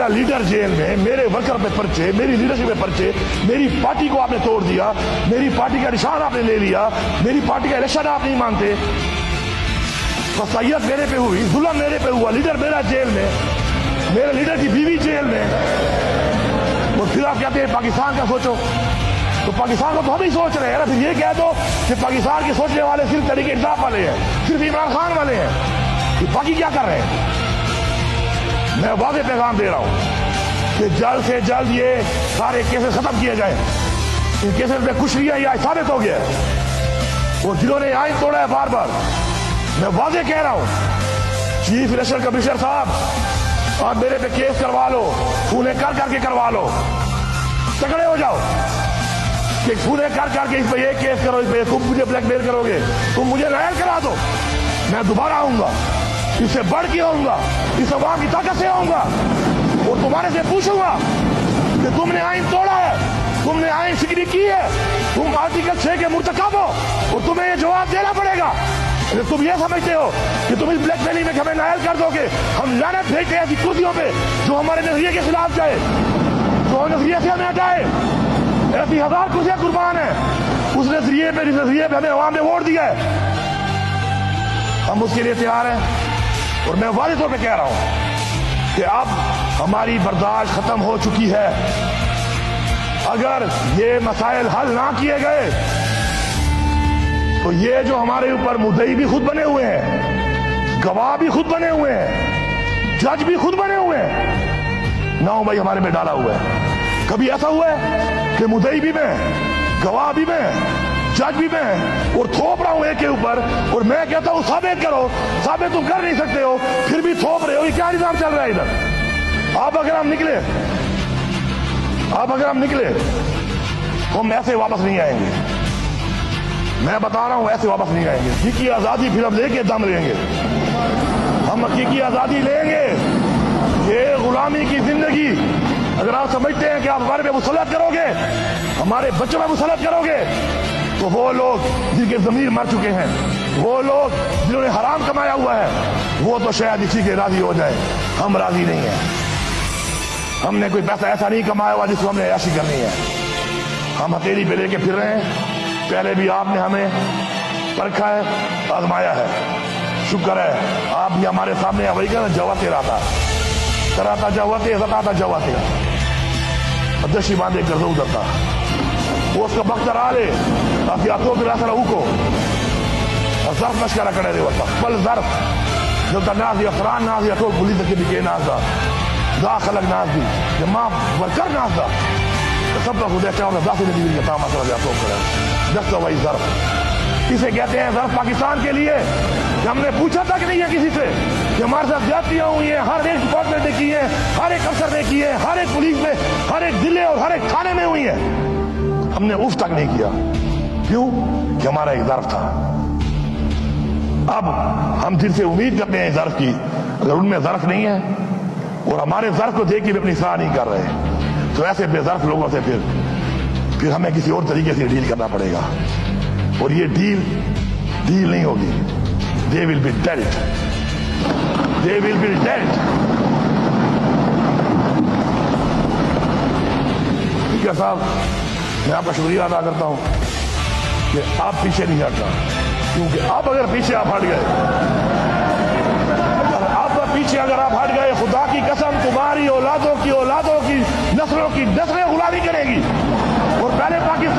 میرا leader jail میں، میرے ورکر پہ پرچے، میری لیڈرشپ پہ پرچے، میری پارٹی کو آپ نے توڑ دیا، میری پارٹی کا نشان آپ نے لے لیا، میری پارٹی کا الیکشن آپ نہیں مانتے، وصیت میرے پہ ہوئی، ظلم میرے پہ ہوا، لیڈر میرا جیل میں، میرے لیڈر کی بیوی جیل میں، اور پھر آپ کہتے ہیں پاکستان کا سوچو. تو پاکستان کو تو ہم ہی سوچ رہے ہیں نا. پھر یہ کہہ دو کہ پاکستان کے سوچنے والے صرف تحریک انصاف والے ہیں، صرف عمران خان والے ہیں، کہ باقی کیا کر رہے ہیں. میں واضح پیغام دے رہا ہوں کہ جلد سے جلد یہ سارے کیسز ختم کیے جائیں. ان کیسز میں کچھ بھی یہ ثابت ہو گیا ہے، اور جنہوں نے آئین توڑا ہے بار بار. میں واضح کہہ رہا ہوں، چیف الیکشن کمشنر صاحب، آپ میرے پہ کیس کروا لو، فونے کر کے کروا لو، تگڑے ہو جاؤ کہ فونے کر کے اس پہ یہ کیس کرو، اس پہ تم مجھے بلیک میل کرو گے، تم مجھے نائل کرا دو، میں دوبارہ آؤں گا، اس سے بڑھ کے آؤں گا، اس عوام کی طاقت سے آؤں گا، اور تمہارے سے پوچھوں گا کہ تم نے آئین توڑا ہے، تم نے آئین شکنی کی ہے، تم آرٹیکل 6 کے مرتکب ہو، اور تمہیں یہ جواب دینا پڑے گا. اگر تم یہ سمجھتے ہو کہ تم اس بلیک میلنگ میں ہمیں نائل کر دو گے، ہم لعنت بھیجتے ہیں ایسی کرسیوں پہ جو ہمارے نظریے کے خلاف جائے، جو نظریے سے ہمیں ہٹائے. ایسی 1000 کرسیاں قربان ہیں اس نظریے پہ، جس نظریے پہ ہمیں عوام نے ووٹ دیا ہے. ہم اس کے لیے تیار ہیں، اور میں واضح طور پہ کہہ رہا ہوں کہ اب ہماری برداشت ختم ہو چکی ہے. اگر یہ مسائل حل نہ کیے گئے تو یہ جو ہمارے اوپر مدعی بھی خود بنے ہوئے ہیں، گواہ بھی خود بنے ہوئے ہیں، جج بھی خود بنے ہوئے ہیں، نو بھائی ہمارے میں ڈالا ہوا ہے. کبھی ایسا ہوا ہے کہ مدعی بھی میں، گواہ بھی میں، جج بھی میں، اور تھوپ رہا ہوں ایک کے اوپر، اور میں کہتا ہوں ثابت کرو، ثابت تم کر نہیں سکتے ہو، پھر بھی تھوپ رہے ہو. یہ کیا نظام چل رہا ہے ادھر؟ اب اگر ہم نکلے ہم ایسے واپس نہیں آئیں گے. میں بتا رہا ہوں ایسے واپس نہیں آئیں گے. حقیقی آزادی پھر ہم لے کے دم لیں گے. ہم حقیقی آزادی لیں گے. یہ غلامی کی زندگی اگر آپ سمجھتے ہیں کہ آپ ہمارے پہ مسلط کرو گے، ہمارے بچوں پہ مسلط کرو گے، تو وہ لوگ جن کے ضمیر مر چکے ہیں، وہ لوگ جنہوں نے حرام کمایا ہوا ہے، وہ تو شاید اسی کے راضی ہو جائے. ہم راضی نہیں ہیں. ہم نے کوئی پیسہ ایسا نہیں کمایا ہوا جس کو ہم نے عیاشی کرنی ہے. ہم ہتھیلی پہ لے کے پھر رہے ہیں. پہلے بھی آپ نے ہمیں پرکھا ہے، آزمایا ہے. شکر ہے آپ بھی ہمارے سامنے وہی کہنا جواتے رہتا کراتا جواتے زکاتا جواتے دشی باندھے کر دو ادھرتا وہ اس کا بختر آلے تاکہ آتو پھر ایسا رہو کو ظرف نشکارہ کرے دے وقت بل ظرف جب تا نازی افران نازی اتو بلی تکی بھی کے نازا دا خلق نازی جمع ورکر نازا سب کا خودے چاہوں نے دا سے ندیوری کا تاما سر جاتو کرے دستا وہی ظرف. اسے کہتے ہیں ظرف پاکستان کے لیے کہ ہم نے پوچھا تک نہیں ہے کسی سے کہ ہمارے ساتھ زیادتیاں ہوئی ہیں، ہر ایک ڈپارٹمنٹ نے کی ہے، ہر ایک افسر نے کی ہے، ہر ایک پولیس میں، ہر ایک ضلع اور ہر ایک تھانے میں ہوئی ہیں. ہم نے اف تک نہیں کیا. کیوں؟ کہ ہمارا ایک ظرف تھا. اب ہم جن سے امید کرتے ہیں ظرف کی، اگر ان میں ظرف نہیں ہے اور ہمارے ظرف کو دیکھ کے بھی اپنی اصلاح نہیں کر رہے، تو ایسے بے ظرف لوگوں سے پھر ہمیں کسی اور طریقے سے ڈیل کرنا پڑے گا. اور یہ ڈیل نہیں ہوگی. They will be dealt. They will be dealt. ٹھیک ہے صاحب، میں آپ کا شکریہ ادا کرتا ہوں کہ آپ پیچھے نہیں ہٹنا. کیونکہ اب اگر پیچھے آپ ہٹ گئے، اگر آپ ہٹ گئے، خدا کی قسم تمہاری اولادوں کی نسلوں کی نسلیں غلامی کرے گی. اور پہلے پاکستان